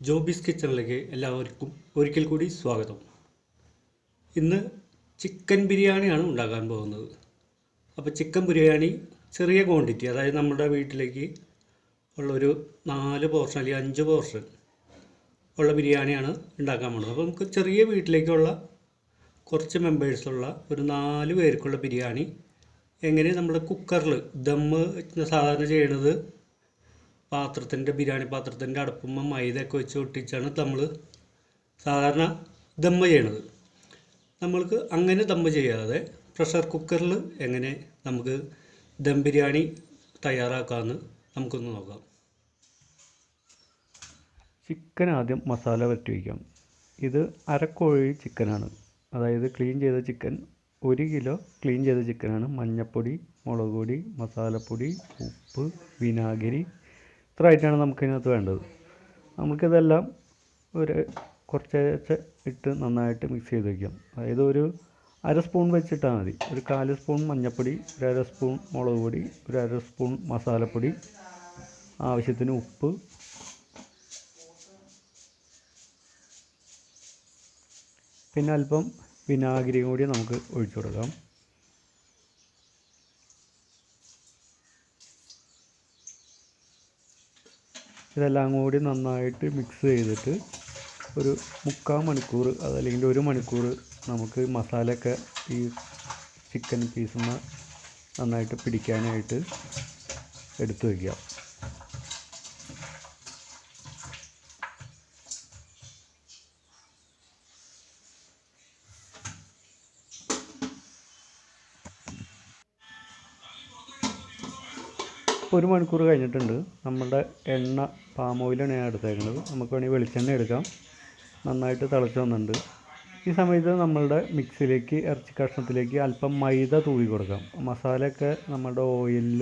ജോബീസ് കിച്ചണിലേക്ക് എല്ലാവർക്കും ഒരിക്കൽ കൂടി സ്വാഗതം. ഇന്ന് ചിക്കൻ ബിരിയാണിയാണ് ഉണ്ടാക്കാൻ പോകുന്നത്. അപ്പോൾ ചിക്കൻ ബിരിയാണി ചെറിയ ക്വാണ്ടിറ്റി, അതായത് നമ്മുടെ വീട്ടിലേക്ക് ഉള്ളൊരു 4 പോർഷൻ അല്ലെങ്കിൽ 5 പോർഷൻ ഉള്ള ബിരിയാണിയാണ് ഉണ്ടാക്കാൻ പോകുന്നത്. അപ്പോൾ നമുക്ക് ചെറിയ വീട്ടിലേക്കുള്ള കുറച്ച് മെമ്പേഴ്സുള്ള ഒരു 4 പേർക്കുള്ള ബിരിയാണി എങ്ങനെ നമ്മുടെ കുക്കറിൽ ദമ്മ് സാധാരണ ചെയ്യണത് ബിരിയാണി പാത്രത്തിൻ്റെ അടുപ്പുമ്പോൾ മൈദയൊക്കെ വെച്ച് ഒട്ടിച്ചാണ് നമ്മൾ സാധാരണ ദമ്മ് ചെയ്യണത്. നമ്മൾക്ക് അങ്ങനെ ദമ്മ് ചെയ്യാതെ പ്രഷർ കുക്കറിൽ എങ്ങനെ നമുക്ക് ദം ബിരിയാണി തയ്യാറാക്കാമെന്ന് നമുക്കൊന്ന് നോക്കാം. ചിക്കൻ ആദ്യം മസാല വരട്ടി വയ്ക്കാം. ഇത് അരക്കോഴി ചിക്കനാണ്, അതായത് ക്ലീൻ ചെയ്ത ചിക്കൻ. 1 കിലോ ക്ലീൻ ചെയ്ത ചിക്കനാണ്. മഞ്ഞൾപ്പൊടി, മുളക് പൊടി, മസാലപ്പൊടി, ഉപ്പ്, വിനാഗിരി, ഇത്രയായിട്ടാണ് നമുക്കിതിനകത്ത് വേണ്ടത്. നമുക്കിതെല്ലാം കുറച്ച് ഇട്ട് നന്നായിട്ട് മിക്സ് ചെയ്ത് വയ്ക്കാം. അതായത് ഒരു 1/2 സ്പൂൺ വെച്ചിട്ടാൽ മതി. ഒരു 1/4 സ്പൂൺ മഞ്ഞൾപ്പൊടി, 1/2 സ്പൂൺ മുളക് പൊടി, 1/2 സ്പൂൺ മസാലപ്പൊടി, ആവശ്യത്തിന് ഉപ്പ്, പിന്നെ അല്പം വിനാഗിരി കൂടി നമുക്ക് ഒഴിച്ചു കൊടുക്കാം. ഇതെല്ലാം കൂടി നന്നായിട്ട് മിക്സ് ചെയ്തിട്ട് ഒരു 3/4 മണിക്കൂർ അതല്ലെങ്കിൽ 1 മണിക്കൂർ നമുക്ക് മസാലയൊക്കെ ഈ ചിക്കൻ പീസിന് നന്നായിട്ട് പിടിക്കാനായിട്ട് എടുത്തു വയ്ക്കാം. ഇപ്പോൾ 1 മണിക്കൂർ കഴിഞ്ഞിട്ടുണ്ട്. നമ്മുടെ എണ്ണ പാം ഓയിലാണ് ഞാൻ എടുത്തേക്കുന്നത്. നമുക്ക് വേണമെങ്കിൽ വെളിച്ചെണ്ണ എടുക്കാം. നന്നായിട്ട് തിളച്ച് വന്നിട്ടുണ്ട്. ഈ സമയത്ത് നമ്മളുടെ മിക്സിയിലേക്ക്, ഇറച്ചി കഷ്ണത്തിലേക്ക് അല്പം മൈദ തൂവി കൊടുക്കാം. മസാലയൊക്കെ നമ്മുടെ ഓയിലിൽ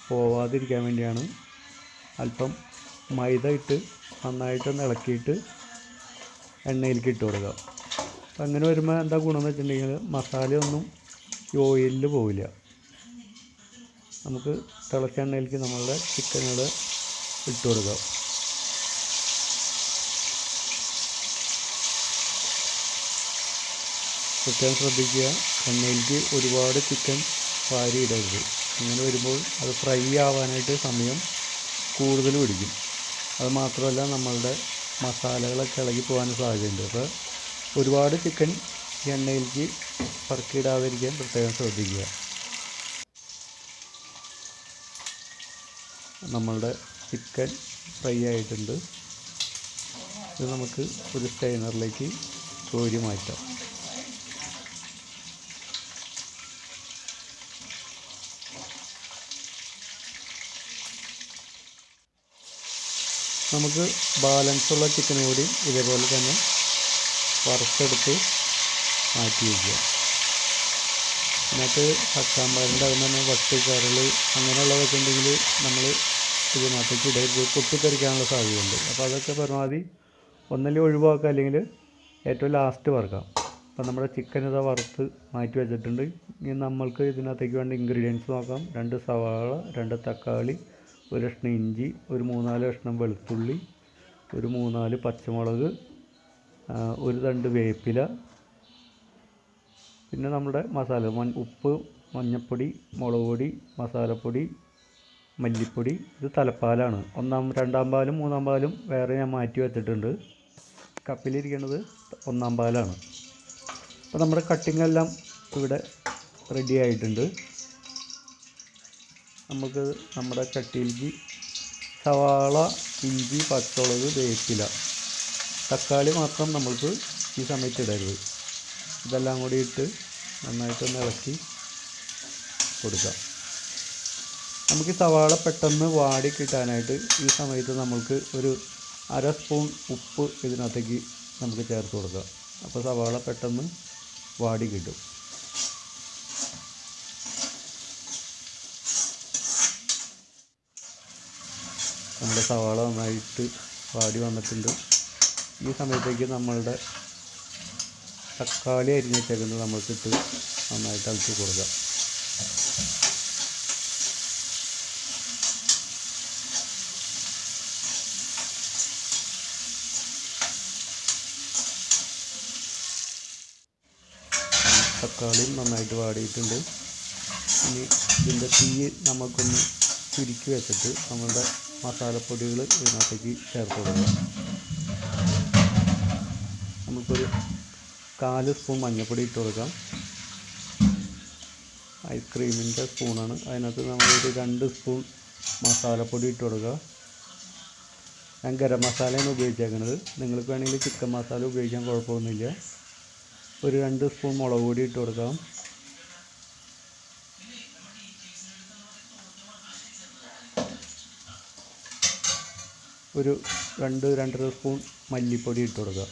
പോവാതിരിക്കാൻ വേണ്ടിയാണ് അല്പം മൈദ ഇട്ട് നന്നായിട്ടൊന്ന് ഇളക്കിയിട്ട് എണ്ണയിലേക്ക് ഇട്ട് കൊടുക്കാം. അപ്പം അങ്ങനെ വരുമ്പോൾ എന്താ ഗുണമെന്ന് വെച്ചിട്ടുണ്ടെങ്കിൽ മസാലയൊന്നും ഈ ഓയിലിൽ പോവില്ല. നമുക്ക് തിളച്ച എണ്ണയിലേക്ക് നമ്മളുടെ ചിക്കനുകൾ ഇട്ട് കൊടുക്കാം. പ്രത്യേകം ശ്രദ്ധിക്കുക, എണ്ണയിലേക്ക് ഒരുപാട് ചിക്കൻ വാരി ഇടരുത്. ഇങ്ങനെ വരുമ്പോൾ അത് ഫ്രൈ ആവാനായിട്ട് സമയം കൂടുതൽ പിടിക്കും. അത് മാത്രമല്ല നമ്മളുടെ മസാലകളൊക്കെ ഇളകി പോകാൻ സാധ്യതയുണ്ട്. അപ്പോൾ ഒരുപാട് ചിക്കൻ എണ്ണയിലേക്ക് പറക്കിയിടാതിരിക്കാൻ പ്രത്യേകം ശ്രദ്ധിക്കുക. നമ്മളുടെ ചിക്കൻ ഫ്രൈ ആയിട്ടുണ്ട്. ഇത് നമുക്ക് ഒരു സ്റ്റെയിനറിലേക്ക് കോരി മാറ്റാം. നമുക്ക് ബാലൻസുള്ള ചിക്കൻ കൂടി ഇതേപോലെ തന്നെ വറുത്തെടുത്ത് മാറ്റി വയ്ക്കുക. ഇതിനകത്ത് തക്കാമ്പാറിൻ്റെ അതിൽ തന്നെ വട്ട്, കരൾ അങ്ങനെയുള്ളതൊക്കെ ഉണ്ടെങ്കിൽ നമ്മൾ ഇതിനകത്തേക്ക് ഇടയിൽ പൊട്ടിത്തെറിക്കാനുള്ള സാധ്യതയുണ്ട്. അപ്പോൾ അതൊക്കെ പരമാവധി ഒന്നല്ലേ ഒഴിവാക്കുക, അല്ലെങ്കിൽ ഏറ്റവും ലാസ്റ്റ് വറുക്കാം. അപ്പോൾ നമ്മുടെ ചിക്കൻ ഇതാ വറുത്ത് മാറ്റി വെച്ചിട്ടുണ്ട്. ഇനി നമ്മൾക്ക് ഇതിനകത്തേക്ക് വേണ്ട ഇൻഗ്രീഡിയൻസ് നോക്കാം. 2 സവാള, 2 തക്കാളി, 1 കഷ്ണം ഇഞ്ചി, ഒരു 3-4 കഷ്ണം വെളുത്തുള്ളി, ഒരു 3-4 പച്ചമുളക്, ഒരു തണ്ട് വേപ്പില, പിന്നെ നമ്മുടെ മസാല ഉപ്പ്, മഞ്ഞൾപ്പൊടി, മുളക് പൊടി, മസാലപ്പൊടി, മല്ലിപ്പൊടി. ഇത് തലപ്പാലാണ്. 2-ാം പാലും 3-ാം പാലും വേറെ ഞാൻ മാറ്റി വെച്ചിട്ടുണ്ട്. കപ്പിലിരിക്കുന്നത് 1-ാം പാലാണ്. അപ്പോൾ നമ്മുടെ കട്ടിങ്ങെല്ലാം ഇവിടെ റെഡി ആയിട്ടുണ്ട്. നമുക്ക് നമ്മുടെ ചട്ടിയിലേക്ക് സവാള, ഇഞ്ചി, പച്ചമുളക്, വേപ്പില, തക്കാളി മാത്രം നമ്മൾക്ക് ഈ സമയത്ത് ഇടരുത്. ഇതെല്ലാം കൂടി ഇട്ട് നന്നായിട്ടൊന്ന് ഇളക്കി കൊടുക്കാം. നമുക്ക് സവാള പെട്ടെന്ന് വാടി കിട്ടാനായിട്ട് ഈ സമയത്ത് നമ്മൾക്ക് ഒരു 1/2 സ്പൂൺ ഉപ്പ് ഇതിനകത്തേക്ക് നമുക്ക് ചേർത്ത് കൊടുക്കാം. അപ്പോൾ സവാള പെട്ടെന്ന് വാടി കിട്ടും. നമ്മുടെ സവാള നന്നായിട്ട് വാടി വന്നിട്ടുണ്ട്. ഈ സമയത്തേക്ക് നമ്മളുടെ തക്കാളി അരിഞ്ഞ് വെച്ചേക്കുന്നത് നമ്മൾക്കിട്ട് നന്നായിട്ട് ഇളക്കി കൊടുക്കാം. തക്കാളിയും നന്നായിട്ട് വാടിയിട്ടുണ്ട്. ഇനി ഇതിൻ്റെ തീ നമുക്കൊന്ന് ചുരുക്കി വെച്ചിട്ട് നമ്മളുടെ മസാലപ്പൊടികൾ ഇതിനകത്തേക്ക് ചേർത്ത് കൊടുക്കുക. നമുക്കൊരു 4 സ്പൂൺ മഞ്ഞൾപ്പൊടി ഇട്ട് കൊടുക്കാം. ഐസ്ക്രീമിൻ്റെ സ്പൂണാണ്. അതിനകത്ത് നമ്മളൊരു 2 സ്പൂൺ മസാലപ്പൊടി ഇട്ട് കൊടുക്കുക. ഞാൻ ഗരം മസാലയാണ് ഉപയോഗിച്ചേക്കുന്നത്. നിങ്ങൾക്ക് വേണമെങ്കിൽ ചിക്കൻ മസാല ഉപയോഗിക്കാൻ കുഴപ്പമൊന്നുമില്ല. ഒരു 2 സ്പൂൺ മുളക് പൊടി ഇട്ട് കൊടുക്കാം. ഒരു 2-2.5 സ്പൂൺ മല്ലിപ്പൊടി ഇട്ട് കൊടുക്കുക.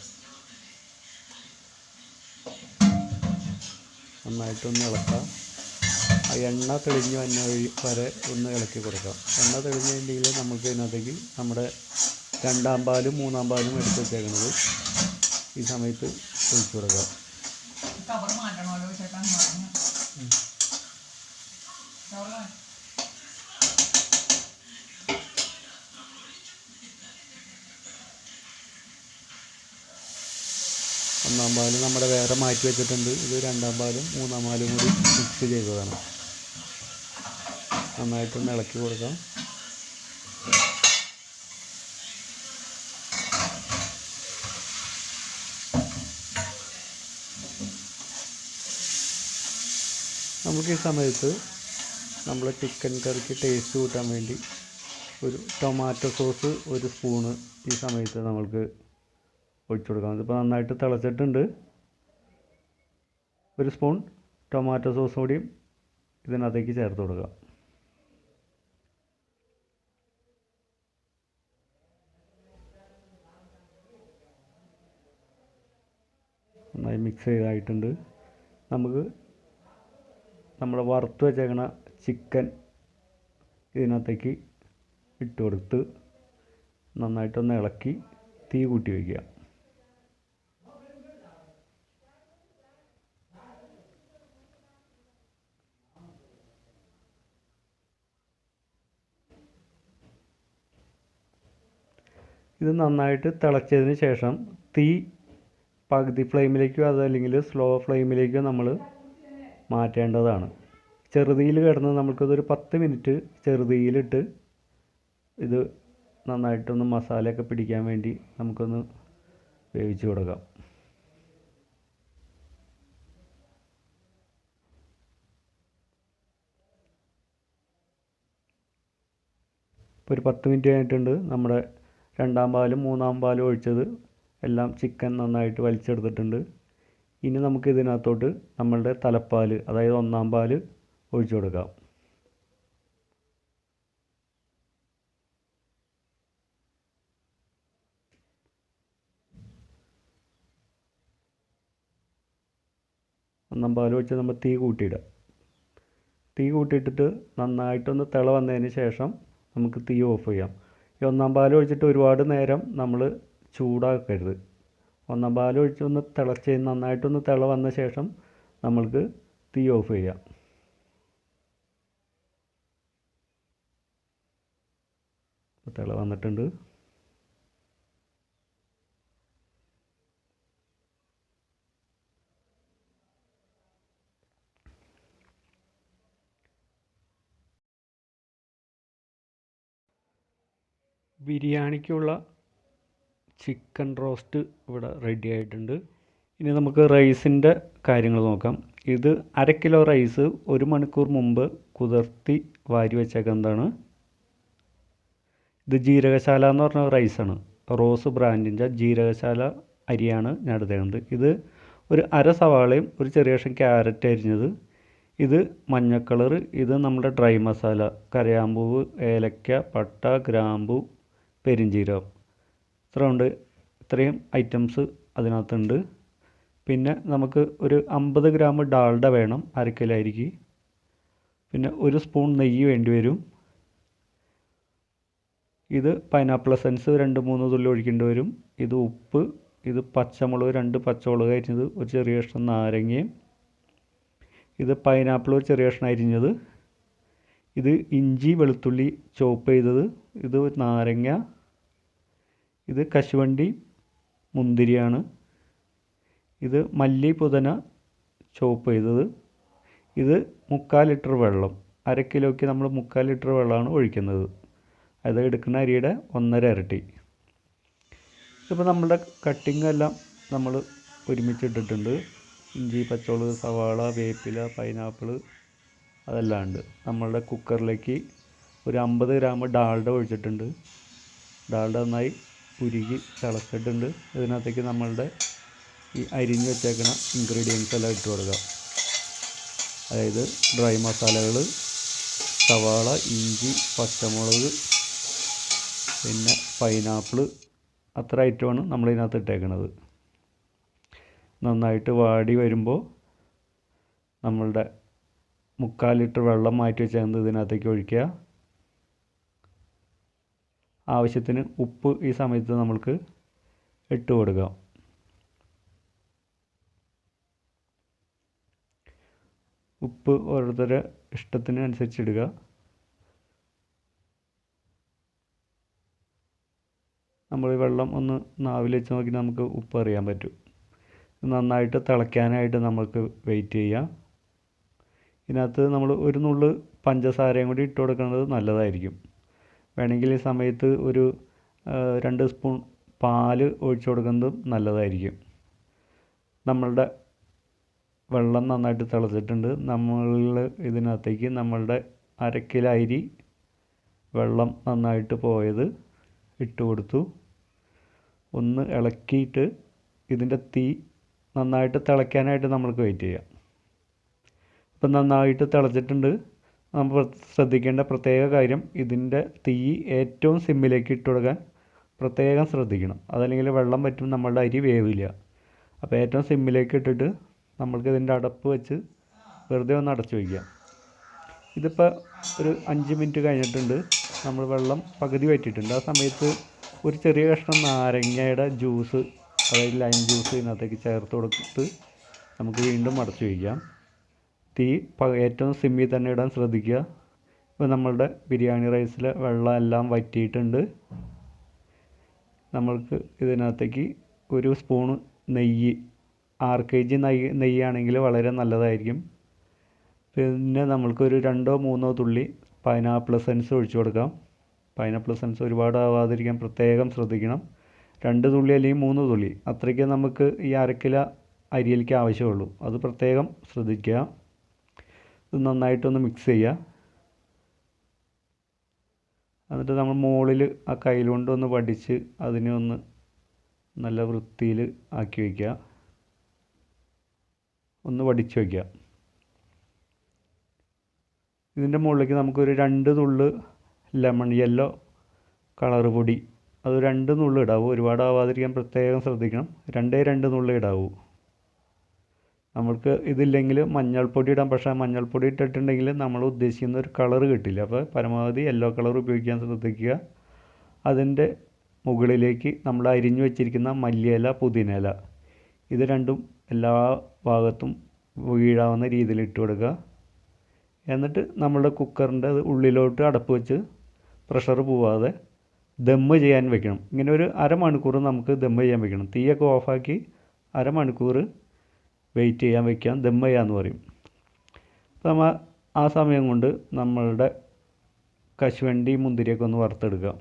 നന്നായിട്ടൊന്ന് ഇളക്കാം. ആ എണ്ണ തെളിഞ്ഞ് വന്ന വരെ ഒന്ന് ഇളക്കി കൊടുക്കാം. എണ്ണ തെളിഞ്ഞിട്ടുണ്ടെങ്കിൽ നമുക്ക് ഇതിനകത്തേക്ക് നമ്മുടെ 2-ാം പാലും 3-ാം പാലും എടുത്ത് വെച്ചേക്കുന്നത് ഈ സമയത്ത് ഒഴിച്ചു കൊടുക്കാം. ഒന്നാം പാല് നമ്മുടെ വേറെ മാറ്റി വെച്ചിട്ടുണ്ട്. ഇത് 2-ാം പാലും 3-ാം പാലും കൂടി മിക്സ് ചെയ്തതാണ്. നന്നായിട്ടൊന്ന് ഇളക്കി കൊടുക്കാം. നമുക്ക് ഈ സമയത്ത് നമ്മൾ ചിക്കൻ കറിക്ക് ടേസ്റ്റ് കൂട്ടാൻ വേണ്ടി ഒരു ടൊമാറ്റോ സോസ് 1 സ്പൂണ് ഈ സമയത്ത് നമ്മൾക്ക് ഒഴിച്ചു കൊടുക്കാം. ഇതിപ്പോൾ നന്നായിട്ട് തിളച്ചിട്ടുണ്ട്. 1 സ്പൂൺ ടൊമാറ്റോ സോസ് കൂടി ഇതിനകത്തേക്ക് ചേർത്ത് കൊടുക്കാം. നന്നായി മിക്സ് ചെയ്തായിട്ടുണ്ട്. നമുക്ക് നമ്മൾ വറുത്ത് വെച്ചേക്കണ ചിക്കൻ ഇതിനകത്തേക്ക് ഇട്ട് കൊടുത്ത് നന്നായിട്ടൊന്ന് ഇളക്കി തീ കൂട്ടി വയ്ക്കുക. ഇത് നന്നായിട്ട് തിളച്ചതിന് ശേഷം തീ പകുതി ഫ്ലെയിമിലേക്കോ അതല്ലെങ്കിൽ സ്ലോ ഫ്ലെയിമിലേക്കോ നമ്മൾ മാറ്റേണ്ടതാണ്. ചെറുതീയിൽ കിടന്ന് നമുക്കിതൊരു 10 മിനിറ്റ് ചെറുതീയിലിട്ട് ഇത് നന്നായിട്ടൊന്ന് മസാലയൊക്കെ പിടിക്കാൻ വേണ്ടി നമുക്കൊന്ന് വേവിച്ച് കൊടുക്കാം. ഇപ്പോൾ ഒരു 10 മിനിറ്റ് കഴിഞ്ഞിട്ടുണ്ട്. നമ്മുടെ 2-ാം പാലും 3-ാം പാലും ഒഴിച്ചത് എല്ലാം ചിക്കൻ നന്നായിട്ട് വലിച്ചെടുത്തിട്ടുണ്ട്. ഇനി നമുക്ക് ഇതിനകത്തോട്ട് നമ്മളുടെ തലപ്പാൽ, അതായത് 1-ാം പാല് ഒഴിച്ചു കൊടുക്കാം. ഒന്നാം പാൽ ഒഴിച്ച് നമ്മൾ തീ കൂട്ടിയിടാം. തീ കൂട്ടിയിട്ടിട്ട് നന്നായിട്ടൊന്ന് തിള വന്നതിന് ശേഷം നമുക്ക് തീ ഓഫ് ചെയ്യാം. ഈ 1-ാം പാൽ ഒഴിച്ചിട്ട് ഒരുപാട് നേരം നമ്മൾ ചൂടാക്കരുത്. 1-ാം പാൽ ഒഴിച്ചൊന്ന് തിളച്ച് നന്നായിട്ടൊന്ന് തിള വന്ന ശേഷം നമ്മൾക്ക് തീ ഓഫ് ചെയ്യാം. തിള വന്നിട്ടുണ്ട്. ബിരിയാണിക്കുള്ള ചിക്കൻ റോസ്റ്റ് ഇവിടെ റെഡി ആയിട്ടുണ്ട്. ഇനി നമുക്ക് റൈസിൻ്റെ കാര്യങ്ങൾ നോക്കാം. ഇത് 1/2 കിലോ റൈസ് 1 മണിക്കൂർ മുമ്പ് കുതിർത്തി വാരി വെച്ചേക്കുന്നതാണ്. ഇത് ജീരകശാല എന്ന് പറഞ്ഞ റൈസാണ്. റോസ് ബ്രാൻഡിൻ്റെ ജീരകശാല അരിയാണ് ഞാൻ എടുത്തേക്കുന്നത്. ഇത് ഒരു 1/2 സവാളയും ഒരു ചെറിയ കഷ്ണം ക്യാരറ്റ് അരിഞ്ഞത്, ഇത് മഞ്ഞ കളർ, ഇത് നമ്മുടെ ഡ്രൈ മസാല, കരയാമ്പൂവ്, ഏലക്ക, പട്ട, ഗ്രാമ്പു, പെരിഞ്ചീരകം. ഇത്രയും ഐറ്റംസ് അതിനകത്തുണ്ട്. പിന്നെ നമുക്ക് ഒരു 50 ഗ്രാം ഡാൽഡ വേണം 1/2 കിലോ അരിക്ക്. പിന്നെ 1 സ്പൂൺ നെയ്യ് വേണ്ടി വരും. ഇത് പൈനാപ്പിൾ എസൻസ് 2-3 തുള്ളി ഒഴിക്കേണ്ടി വരും. ഇത് ഉപ്പ്, ഇത് പച്ചമുളക് 2 പച്ചമുളക് അരിഞ്ഞത്, ഒരു ചെറിയ കഷ്ണം നാരങ്ങയും, ഇത് പൈനാപ്പിൾ ഒരു ചെറിയ കഷ്ണം അരിഞ്ഞത്, ഇത് ഇഞ്ചി വെളുത്തുള്ളി ചോപ്പ് ചെയ്തത്, ഇത് നാരങ്ങ, ഇത് കശുവണ്ടി മുന്തിരിയാണ്, ഇത് മല്ലി പുതിന ചോപ്പ് ചെയ്തത്. ഇത് 3/4 ലിറ്റർ വെള്ളം, 1/2 കിലോയ്ക്ക് നമ്മൾ 3/4 ലിറ്റർ വെള്ളമാണ് ഒഴിക്കുന്നത്. അത് എടുക്കുന്ന അരിയുടെ 1.5 ഇരട്ടി. ഇപ്പോൾ നമ്മളുടെ കട്ടിങ് എല്ലാം നമ്മൾ ഒരുമിച്ചിട്ടിട്ടുണ്ട്. ഇഞ്ചി, പച്ചമുളക്, സവാള, വേപ്പില, പൈനാപ്പിൾ അതെല്ലാം ഉണ്ട്. നമ്മളുടെ കുക്കറിലേക്ക് ഒരു 50 ഗ്രാം ഡാൽഡ ഒഴിച്ചിട്ടുണ്ട്. ഡാൽഡ നന്നായി ഉരുകി തിളച്ചിട്ടുണ്ട്. ഇതിനകത്തേക്ക് നമ്മളുടെ ഈ അരിഞ്ഞ് വെച്ചേക്കുന്ന ഇൻഗ്രീഡിയൻസ് എല്ലാം ഇട്ട് കൊടുക്കുക. അതായത് ഡ്രൈ മസാലകൾ, സവാള, ഇഞ്ചി, പച്ചമുളക്, പിന്നെ പൈനാപ്പിൾ, അത്ര ഐറ്റമാണ് നമ്മളിതിനകത്ത് ഇട്ടേക്കുന്നത്. നന്നായിട്ട് വാടി വരുമ്പോൾ നമ്മളുടെ 3/4 ലിറ്റർ വെള്ളം മാറ്റി വെച്ചത് ഇതിനകത്തേക്ക് ഒഴിക്കുക. ആവശ്യത്തിന് ഉപ്പ് ഈ സമയത്ത് നമ്മൾക്ക് ഇട്ട് കൊടുക്കാം. ഉപ്പ് ഓരോരുത്തരുടെ ഇഷ്ടത്തിന് അനുസരിച്ച് ഇടുക. നമ്മൾ ഈ വെള്ളം ഒന്ന് നാവിൽ വെച്ച് നോക്കി നമുക്ക് ഉപ്പ് അറിയാൻ പറ്റും. നന്നായിട്ട് തിളയ്ക്കാനായിട്ട് നമുക്ക് വെയിറ്റ് ചെയ്യാം. ഇതിനകത്ത് നമ്മൾ ഒരു നുള്ള് പഞ്ചസാരയും കൂടി ഇട്ട് കൊടുക്കുന്നത് നല്ലതായിരിക്കും. വേണമെങ്കിൽ ഈ സമയത്ത് ഒരു 2 സ്പൂൺ പാല് ഒഴിച്ചു കൊടുക്കുന്നതും നല്ലതായിരിക്കും. നമ്മളുടെ വെള്ളം നന്നായിട്ട് തിളച്ചിട്ടുണ്ട്. നമ്മൾ ഇതിനകത്തേക്ക് നമ്മളുടെ 1/2 കിലോ അരി വെള്ളം നന്നായിട്ട് പോയത് ഇട്ട് കൊടുത്തു. ഒന്ന് ഇളക്കിയിട്ട് ഇതിൻ്റെ തീ നന്നായിട്ട് തിളയ്ക്കാനായിട്ട് നമ്മൾക്ക് വെയിറ്റ് ചെയ്യാം. ഇപ്പം നന്നായിട്ട് തിളച്ചിട്ടുണ്ട്. നമ്മൾ ശ്രദ്ധിക്കേണ്ട പ്രത്യേക കാര്യം, ഇതിൻ്റെ തീ ഏറ്റവും സിമ്മിലേക്ക് ഇട്ട് കൊടുക്കാൻ പ്രത്യേകം ശ്രദ്ധിക്കണം. അതല്ലെങ്കിൽ വെള്ളം പറ്റും, നമ്മളുടെ അരി വേവില്ല. അപ്പോൾ ഏറ്റവും സിമ്മിലേക്ക് ഇട്ടിട്ട് നമ്മൾക്ക് ഇതിൻ്റെ അടപ്പ് വെച്ച് വെറുതെ ഒന്ന് അടച്ചു വയ്ക്കാം. ഇതിപ്പോൾ ഒരു 5 മിനിറ്റ് കഴിഞ്ഞിട്ടുണ്ട്. നമ്മൾ വെള്ളം പകുതി വറ്റിയിട്ടുണ്ട്. ആ സമയത്ത് ഒരു ചെറിയ കഷ്ണം നാരങ്ങയുടെ ജ്യൂസ്, അതായത് ലൈം ജ്യൂസ് ഇതിനകത്തേക്ക് ചേർത്ത് കൊടുത്തിട്ട് നമുക്ക് വീണ്ടും അടച്ചു വയ്ക്കാം. തീ ഏറ്റവും സിമ്മിൽ തന്നെ ഇടാൻ ശ്രദ്ധിക്കുക. ഇപ്പോൾ നമ്മളുടെ ബിരിയാണി റൈസിലെ വെള്ളം എല്ലാം വറ്റിയിട്ടുണ്ട്. നമ്മൾക്ക് ഇതിനകത്തേക്ക് ഒരു സ്പൂണ് നെയ്യ്, 6 kg നെയ്യാണെങ്കിൽ വളരെ നല്ലതായിരിക്കും. പിന്നെ നമ്മൾക്കൊരു 2-3 തുള്ളി പൈനാപ്പിൾ എസൻസ് ഒഴിച്ചു കൊടുക്കാം. പൈനാപ്പിൾ എസൻസ് ഒരുപാട് ആവാതിരിക്കാൻ പ്രത്യേകം ശ്രദ്ധിക്കണം. 2 തുള്ളി അല്ലെങ്കിൽ 3 തുള്ളി, അത്രയ്ക്ക് നമുക്ക് ഈ 1/2 കിലോ അരിയിലേക്ക് ആവശ്യമുള്ളൂ. അത് പ്രത്യേകം ശ്രദ്ധിക്കുക. ഇത് നന്നായിട്ടൊന്ന് മിക്സ് ചെയ്യുക. എന്നിട്ട് നമ്മൾ മുകളിൽ ആ കയ്യിൽ കൊണ്ടൊന്ന് വടിച്ച് അതിനെ ഒന്ന് നല്ല വൃത്തിയിൽ ആക്കി വയ്ക്കുക. ഒന്ന് വടിച്ച് വയ്ക്കുക. ഇതിൻ്റെ മുകളിലേക്ക് നമുക്കൊരു 2 നുള്ള് ലെമൺ യെല്ലോ കളർ പൊടി, അത് 2 നുള്ള് ഇടാവൂ. ഒരുപാട് ആവാതിരിക്കാൻ പ്രത്യേകം ശ്രദ്ധിക്കണം. 2 നുള്ളേ ഇടാവൂ. നമ്മൾക്ക് ഇതില്ലെങ്കിൽ മഞ്ഞൾപ്പൊടി ഇടാം. പക്ഷേ മഞ്ഞൾപ്പൊടി ഇട്ടിട്ടുണ്ടെങ്കിൽ നമ്മൾ ഉദ്ദേശിക്കുന്ന ഒരു കളർ കിട്ടില്ല. അപ്പോൾ പരമാവധി യെല്ലോ കളർ ഉപയോഗിക്കാൻ ശ്രദ്ധിക്കുക. അതിൻ്റെ മുകളിലേക്ക് നമ്മൾ അരിഞ്ഞു വെച്ചിരിക്കുന്ന മല്ലിയില, പുതിനയില, ഇത് രണ്ടും എല്ലാ ഭാഗത്തും വീഴാവുന്ന രീതിയിൽ ഇട്ട് കൊടുക്കുക. എന്നിട്ട് നമ്മളുടെ കുക്കറിൻ്റെ ഉള്ളിലോട്ട് അടപ്പ് വെച്ച് പ്രഷർ പോവാതെ ദമ്മ് ചെയ്യാൻ വെക്കണം. ഇങ്ങനെ ഒരു അരമണിക്കൂർ നമുക്ക് ദമ്മ് ചെയ്യാൻ വെക്കണം. തീയൊക്കെ ഓഫാക്കി അരമണിക്കൂർ വെയിറ്റ് ചെയ്യാൻ വെക്കാം. ദമ്മ് ചെയ്യാമെന്ന് പറയും. അപ്പോൾ നമ്മൾ ആ സമയം കൊണ്ട് നമ്മളുടെ കശുവണ്ടി, മുന്തിരിയൊക്കെ ഒന്ന് വറുത്തെടുക്കാം.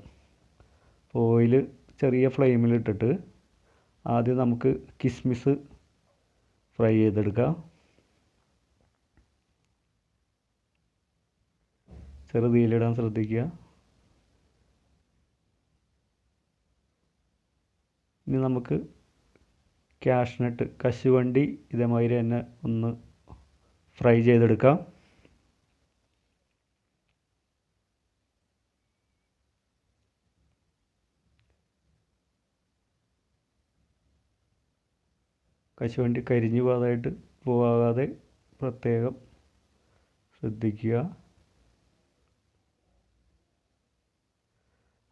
ഓയിൽ ചെറിയ ഫ്ലെയിമിലിട്ടിട്ട് ആദ്യം നമുക്ക് കിസ്മിസ് ഫ്രൈ ചെയ്തെടുക്കാം. ചെറുതീയിലിടാൻ ശ്രദ്ധിക്കുക. ഇനി നമുക്ക് കാഷ്നട്ട്, കശുവണ്ടി ഇതേമാതിരി തന്നെ ഒന്ന് ഫ്രൈ ചെയ്തെടുക്കാം. കശുവണ്ടി കരിഞ്ഞു പോകാതെ പ്രത്യേകം ശ്രദ്ധിക്കുക.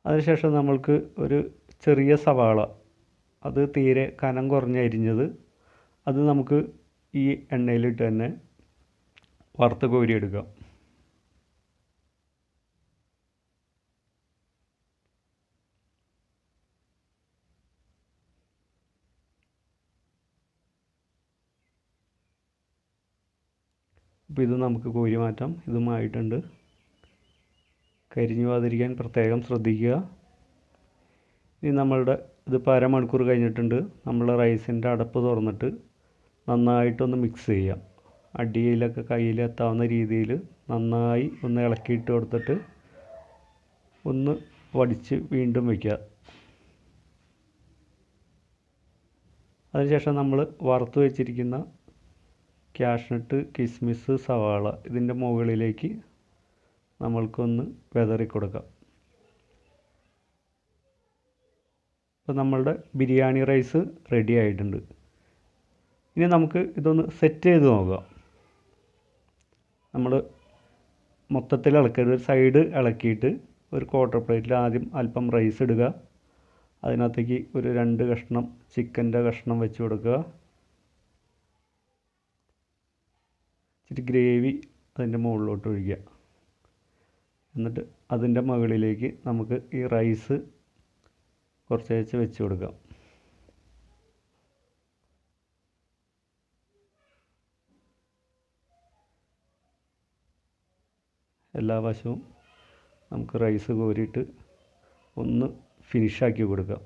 അതിനുശേഷം നമ്മൾക്ക് ഒരു ചെറിയ സവാള, അത് തീരെ കനം കുറഞ്ഞരിഞ്ഞത്, അത് നമുക്ക് ഈ എണ്ണയിലിട്ട് തന്നെ വറുത്ത് കോരിയെടുക്കാം. അപ്പോൾ ഇത് നമുക്ക് കോരി മാറ്റാം. ഇതുമായിട്ടുണ്ട്. കരിഞ്ഞു പോകാതിരിക്കാൻ പ്രത്യേകം ശ്രദ്ധിക്കുക. ഇനി നമ്മളുടെ ഇതിപ്പോൾ അരമണിക്കൂർ കഴിഞ്ഞിട്ടുണ്ട്. നമ്മൾ റൈസിൻ്റെ അടപ്പ് തുറന്നിട്ട് നന്നായിട്ടൊന്ന് മിക്സ് ചെയ്യാം. അടിയിലൊക്കെ കയ്യിലെത്താവുന്ന രീതിയിൽ നന്നായി ഒന്ന് ഇളക്കിയിട്ട് കൊടുത്തിട്ട് ഒന്ന് വടിച്ച് വീണ്ടും വയ്ക്കുക. അതിനുശേഷം നമ്മൾ വറുത്ത് വെച്ചിരിക്കുന്ന കാഷ്നട്ട്, കിസ്മിസ്, സവാള ഇതിൻ്റെ മുകളിലേക്ക് നമ്മൾക്കൊന്ന് വിതറി കൊടുക്കാം. അപ്പോൾ നമ്മളുടെ ബിരിയാണി റൈസ് റെഡി ആയിട്ടുണ്ട്. ഇനി നമുക്ക് ഇതൊന്ന് സെറ്റ് ചെയ്ത് നോക്കാം. നമ്മൾ മൊത്തത്തിൽ ഇളക്കരുത്, ഒരു സൈഡ് ഇളക്കിയിട്ട് ഒരു ക്വാർട്ടർ പ്ലേറ്റിൽ ആദ്യം അല്പം റൈസ് ഇടുക. അതിനകത്തേക്ക് ഒരു 2 കഷ്ണം ചിക്കൻ്റെ കഷ്ണം വെച്ച് കൊടുക്കുക. ഇച്ചിരി ഗ്രേവി അതിൻ്റെ മുകളിലോട്ട് ഒഴിക്കുക. എന്നിട്ട് അതിൻ്റെ മുകളിലേക്ക് നമുക്ക് ഈ റൈസ് കുറച്ച് വെച്ച് കൊടുക്കാം. എല്ലാ വശവും നമുക്ക് റൈസ് കോരിയിട്ട് ഒന്ന് ഫിനിഷാക്കി കൊടുക്കാം.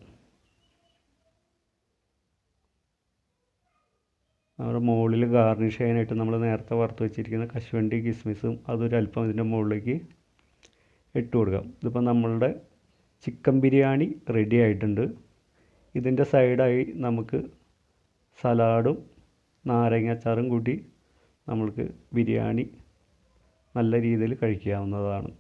നമ്മുടെ മുകളിൽ ഗാർണിഷ് ചെയ്യാനായിട്ട് നമ്മൾ നേരത്തെ വറുത്ത് വെച്ചിരിക്കുന്ന കശുവണ്ടി, കിസ്മിസും അതൊരല്പം ഇതിൻ്റെ മുകളിലേക്ക് ഇട്ട് കൊടുക്കാം. ഇതിപ്പോൾ നമ്മളുടെ ചിക്കൻ ബിരിയാണി റെഡി ആയിട്ടുണ്ട്. ഇതിൻ്റെ സൈഡായി നമുക്ക് സലാഡും നാരങ്ങാച്ചാറും കൂട്ടി നമ്മൾക്ക് ബിരിയാണി നല്ല രീതിയിൽ കഴിക്കാവുന്നതാണ്.